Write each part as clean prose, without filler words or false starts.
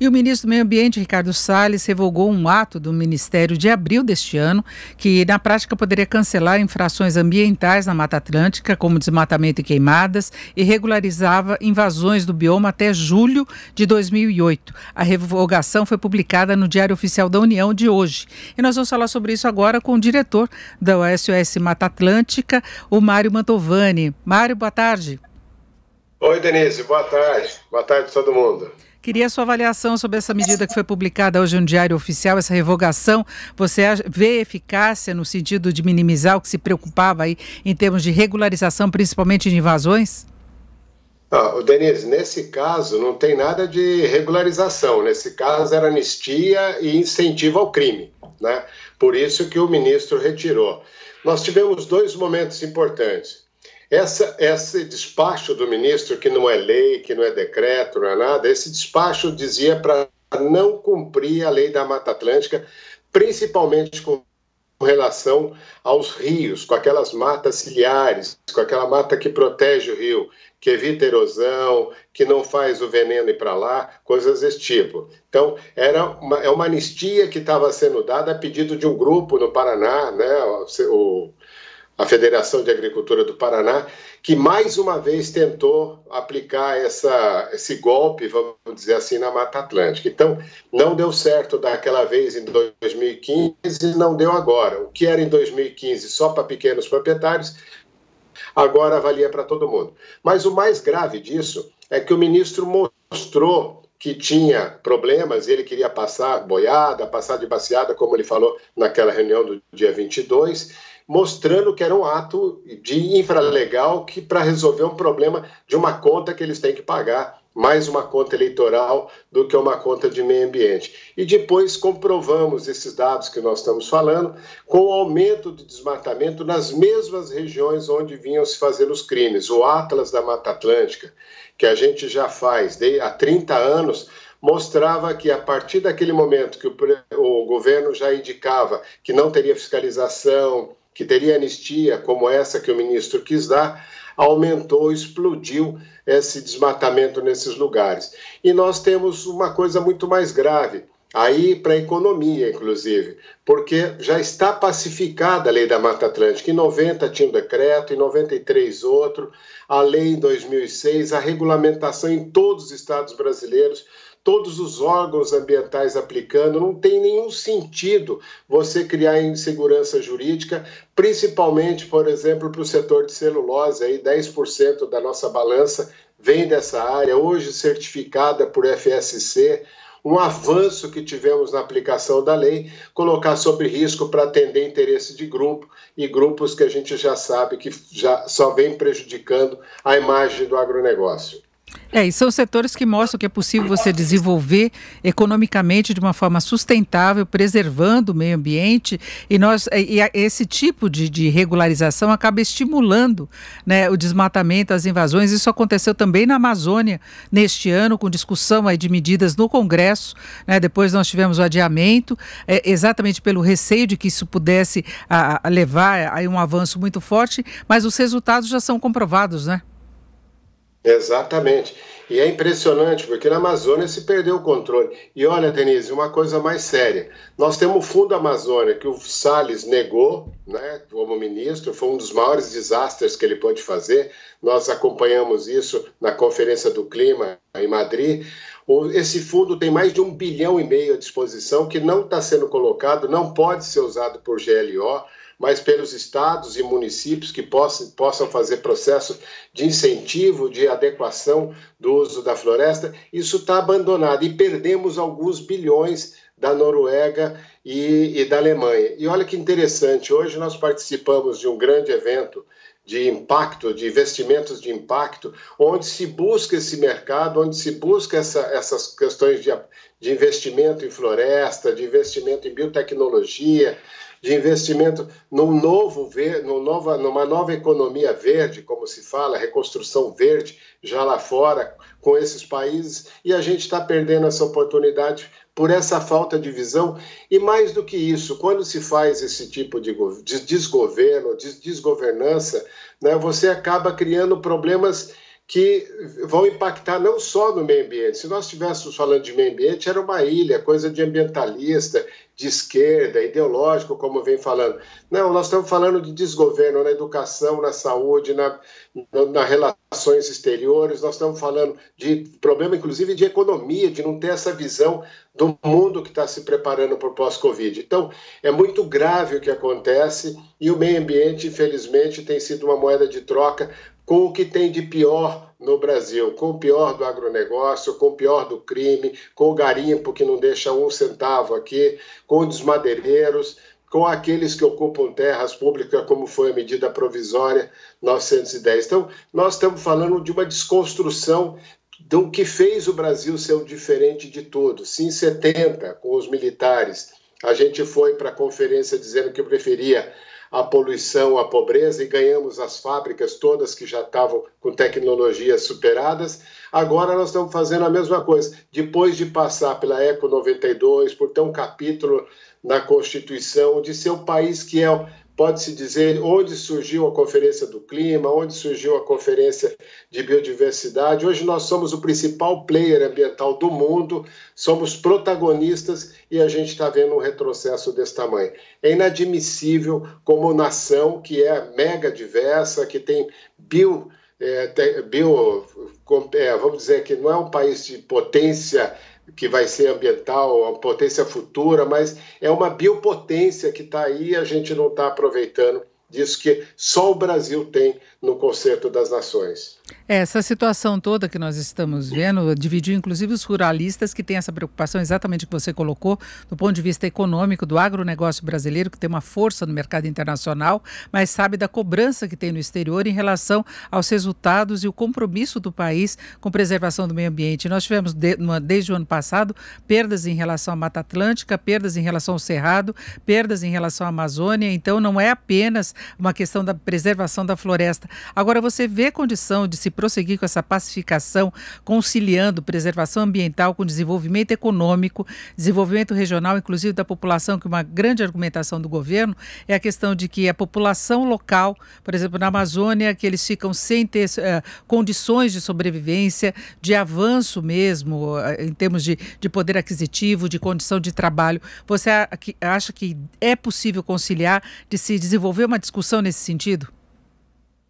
E o ministro do Meio Ambiente, Ricardo Salles, revogou um ato do Ministério de abril deste ano, que na prática poderia cancelar infrações ambientais na Mata Atlântica, como desmatamento e queimadas, e regularizava invasões do bioma até julho de 2008. A revogação foi publicada no Diário Oficial da União de hoje. E nós vamos falar sobre isso agora com o diretor da SOS Mata Atlântica, o Mário Mantovani. Mário, boa tarde. Oi, Denise, boa tarde. Boa tarde a todo mundo. Queria a sua avaliação sobre essa medida que foi publicada hoje no Diário Oficial, essa revogação. Você vê eficácia no sentido de minimizar o que se preocupava aí em termos de regularização, principalmente de invasões? Denise, nesse caso não tem nada de regularização. Nesse caso era anistia e incentivo ao crime, né? Por isso que o ministro retirou. Nós tivemos dois momentos importantes. Esse despacho do ministro, que não é lei, que não é decreto, não é nada, esse despacho dizia para não cumprir a lei da Mata Atlântica, principalmente com relação aos rios, com aquelas matas ciliares, com aquela mata que protege o rio, que evita erosão, que não faz o veneno ir para lá, coisas desse tipo. Então, é uma anistia que estava sendo dada a pedido de um grupo no Paraná, né, a Federação de Agricultura do Paraná, que mais uma vez tentou aplicar esse golpe, vamos dizer assim, na Mata Atlântica. Então, não deu certo daquela vez em 2015 e não deu agora. O que era em 2015 só para pequenos proprietários, agora valia para todo mundo. Mas o mais grave disso é que o ministro mostrou que tinha problemas, ele queria passar boiada, passar de baciada, como ele falou naquela reunião do dia 22, mostrando que era um ato de infralegal que para resolver um problema de uma conta que eles têm que pagar, mais uma conta eleitoral do que uma conta de meio ambiente. E depois comprovamos esses dados que nós estamos falando com o aumento do desmatamento nas mesmas regiões onde vinham se fazer os crimes. O Atlas da Mata Atlântica, que a gente já faz há 30 anos, mostrava que a partir daquele momento que o governo já indicava que não teria fiscalização, que teria anistia como essa que o ministro quis dar, aumentou, explodiu esse desmatamento nesses lugares. E nós temos uma coisa muito mais grave, aí para a economia, inclusive, porque já está pacificada a lei da Mata Atlântica. Em 90 tinha um decreto, em 93 outro, a lei em 2006, a regulamentação em todos os estados brasileiros, todos os órgãos ambientais aplicando, não tem nenhum sentido você criar insegurança jurídica, principalmente, por exemplo, para o setor de celulose, aí 10% da nossa balança vem dessa área, hoje certificada por FSC, um avanço que tivemos na aplicação da lei, colocar sob risco para atender interesse de grupo, e grupos que a gente já sabe que já só vem prejudicando a imagem do agronegócio. E são setores que mostram que é possível você desenvolver economicamente de uma forma sustentável, preservando o meio ambiente, e esse tipo de regularização acaba estimulando, né, o desmatamento, as invasões. Isso aconteceu também na Amazônia neste ano, com discussão aí de medidas no Congresso, né? Depois nós tivemos o adiamento, exatamente pelo receio de que isso pudesse levar a um avanço muito forte, mas os resultados já são comprovados, né? Exatamente. E é impressionante, porque na Amazônia se perdeu o controle. E olha, Denise, uma coisa mais séria. Nós temos o Fundo Amazônia, que o Salles negou, né, como ministro, foi um dos maiores desastres que ele pôde fazer. Nós acompanhamos isso na Conferência do Clima em Madrid. Esse fundo tem mais de 1,5 bilhão à disposição, que não está sendo colocado, não pode ser usado por GLO, mas pelos estados e municípios que possam fazer processos de incentivo, de adequação do uso da floresta. Isso está abandonado e perdemos alguns bilhões da Noruega e da Alemanha. E olha que interessante, hoje nós participamos de um grande evento de impacto, de investimentos de impacto, onde se busca esse mercado, onde se busca essas questões de investimento em floresta, de investimento em biotecnologia, de investimento numa nova economia verde, como se fala, reconstrução verde, já lá fora, com esses países, e a gente está perdendo essa oportunidade por essa falta de visão. E mais do que isso, quando se faz esse tipo de desgoverno, de desgovernança, né, você acaba criando problemas que vão impactar não só no meio ambiente. Se nós estivéssemos falando de meio ambiente, era uma ilha, coisa de ambientalista, de esquerda, ideológico, como vem falando. Não, nós estamos falando de desgoverno na educação, na saúde, nas relações exteriores, nós estamos falando de problema, inclusive, de economia, de não ter essa visão do mundo que está se preparando para o pós-Covid. Então, é muito grave o que acontece e o meio ambiente, infelizmente, tem sido uma moeda de troca com o que tem de pior no Brasil, com o pior do agronegócio, com o pior do crime, com o garimpo que não deixa um centavo aqui, com os madeireiros, com aqueles que ocupam terras públicas, como foi a medida provisória 910. Então, nós estamos falando de uma desconstrução do que fez o Brasil ser o diferente de todos. Se em 70, com os militares, a gente foi para a conferência dizendo que preferia a poluição, a pobreza, e ganhamos as fábricas todas que já estavam com tecnologias superadas. Agora nós estamos fazendo a mesma coisa. Depois de passar pela Eco 92, por ter um capítulo na Constituição, de ser o país que é, pode-se dizer, onde surgiu a Conferência do Clima, onde surgiu a Conferência de Biodiversidade. Hoje nós somos o principal player ambiental do mundo, somos protagonistas e a gente está vendo um retrocesso desse tamanho. É inadmissível como nação que é mega diversa, que tem vamos dizer que não é um país de potência que vai ser ambiental, uma potência futura, mas é uma biopotência que está aí e a gente não está aproveitando disso que só o Brasil tem no Concerto das Nações. Essa situação toda que nós estamos vendo dividiu inclusive os ruralistas, que têm essa preocupação exatamente que você colocou, do ponto de vista econômico, do agronegócio brasileiro, que tem uma força no mercado internacional, mas sabe da cobrança que tem no exterior em relação aos resultados e o compromisso do país com preservação do meio ambiente. Nós tivemos, desde o ano passado, perdas em relação à Mata Atlântica, perdas em relação ao Cerrado, perdas em relação à Amazônia, então não é apenas uma questão da preservação da floresta. Agora, você vê condição de se prosseguir com essa pacificação, conciliando preservação ambiental com desenvolvimento econômico, desenvolvimento regional, inclusive da população, que uma grande argumentação do governo é a questão de que a população local, por exemplo, na Amazônia, que eles ficam sem ter condições de sobrevivência, de avanço mesmo, em termos de poder aquisitivo, de condição de trabalho. Você acha que é possível conciliar, de se desenvolver uma discussão nesse sentido?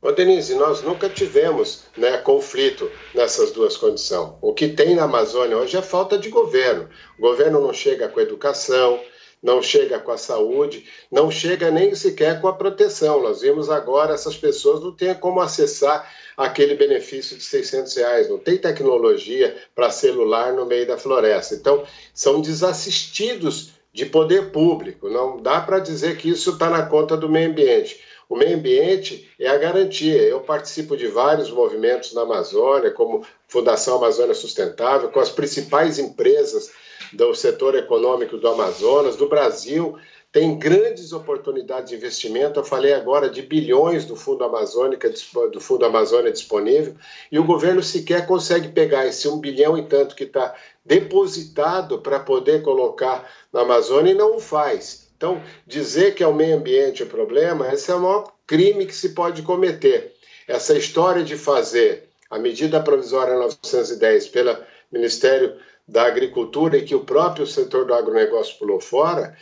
Ô Denise, nós nunca tivemos conflito nessas duas condições. O que tem na Amazônia hoje é falta de governo. O governo não chega com a educação, não chega com a saúde, não chega nem sequer com a proteção. Nós vimos agora, essas pessoas não têm como acessar aquele benefício de R$600, não tem tecnologia para celular no meio da floresta. Então, são desassistidos de poder público. Não dá para dizer que isso está na conta do meio ambiente. O meio ambiente é a garantia. Eu participo de vários movimentos na Amazônia, como Fundação Amazônia Sustentável, com as principais empresas do setor econômico do Amazonas, do Brasil. Tem grandes oportunidades de investimento. Eu falei agora de bilhões do Fundo Amazônia disponível, e o governo sequer consegue pegar esse 1 bilhão e tanto que está depositado para poder colocar na Amazônia e não o faz. Então, dizer que é o meio ambiente o problema, esse é o maior crime que se pode cometer. Essa história de fazer a medida provisória 910 pelo Ministério da Agricultura e que o próprio setor do agronegócio pulou fora,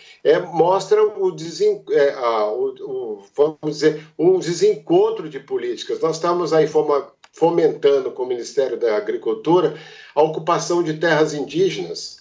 mostra vamos dizer, um desencontro de políticas. Nós estamos aí fomentando com o Ministério da Agricultura a ocupação de terras indígenas,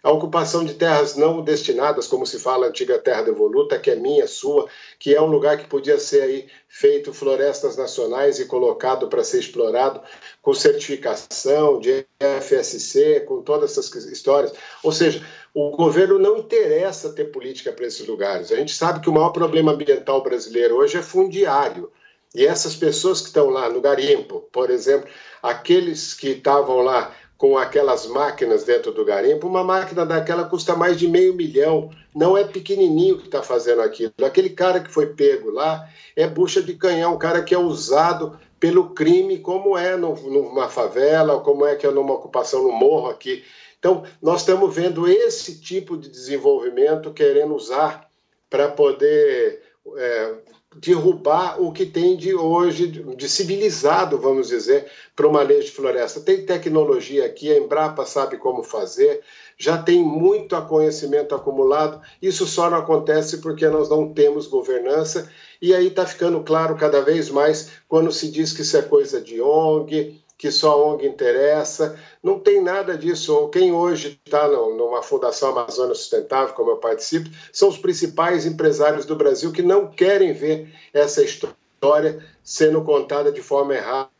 a ocupação de terras não destinadas, como se fala a antiga terra devoluta, que é minha, sua, que é um lugar que podia ser aí feito florestas nacionais e colocado para ser explorado com certificação de FSC, com todas essas histórias. Ou seja, o governo não interessa ter política para esses lugares. A gente sabe que o maior problema ambiental brasileiro hoje é fundiário. E essas pessoas que estão lá no garimpo, por exemplo, aqueles que estavam lá com aquelas máquinas dentro do garimpo, uma máquina daquela custa mais de R$500 mil, não é pequenininho que está fazendo aquilo. Aquele cara que foi pego lá é bucha de canhão, um cara que é usado pelo crime, como é numa favela, como é que é numa ocupação no morro aqui. Então, nós estamos vendo esse tipo de desenvolvimento querendo usar para poder derrubar o que tem de hoje, de civilizado, vamos dizer, para o manejo de floresta. Tem tecnologia aqui, a Embrapa sabe como fazer, já tem muito conhecimento acumulado, isso só não acontece porque nós não temos governança, e aí está ficando claro cada vez mais quando se diz que isso é coisa de ONG, que só a ONG interessa, não tem nada disso. Quem hoje está numa Fundação Amazônia Sustentável, como eu participo, são os principais empresários do Brasil que não querem ver essa história sendo contada de forma errada.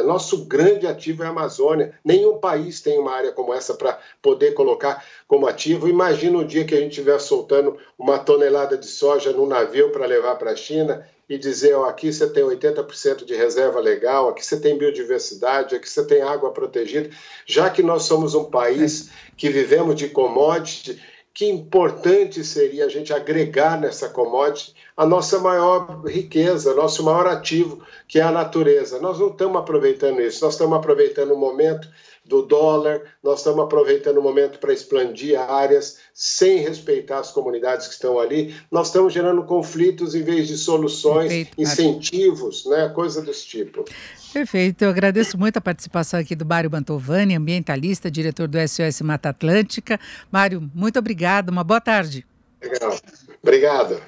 Nosso grande ativo é a Amazônia. Nenhum país tem uma área como essa para poder colocar como ativo. Imagina um dia que a gente estiver soltando 1 tonelada de soja num navio para levar para a China e dizer, ó, aqui você tem 80% de reserva legal, aqui você tem biodiversidade, aqui você tem água protegida. Já que nós somos um país que vivemos de commodity, que importante seria a gente agregar nessa commodity a nossa maior riqueza, nosso maior ativo, que é a natureza. Nós não estamos aproveitando isso, nós estamos aproveitando o momento do dólar, nós estamos aproveitando o momento para expandir áreas sem respeitar as comunidades que estão ali, nós estamos gerando conflitos em vez de soluções, Perfeito, incentivos, né, coisa desse tipo. Perfeito, eu agradeço muito a participação aqui do Mário Mantovani, ambientalista, diretor do SOS Mata Atlântica. Mário, muito obrigado, uma boa tarde. Legal, obrigado.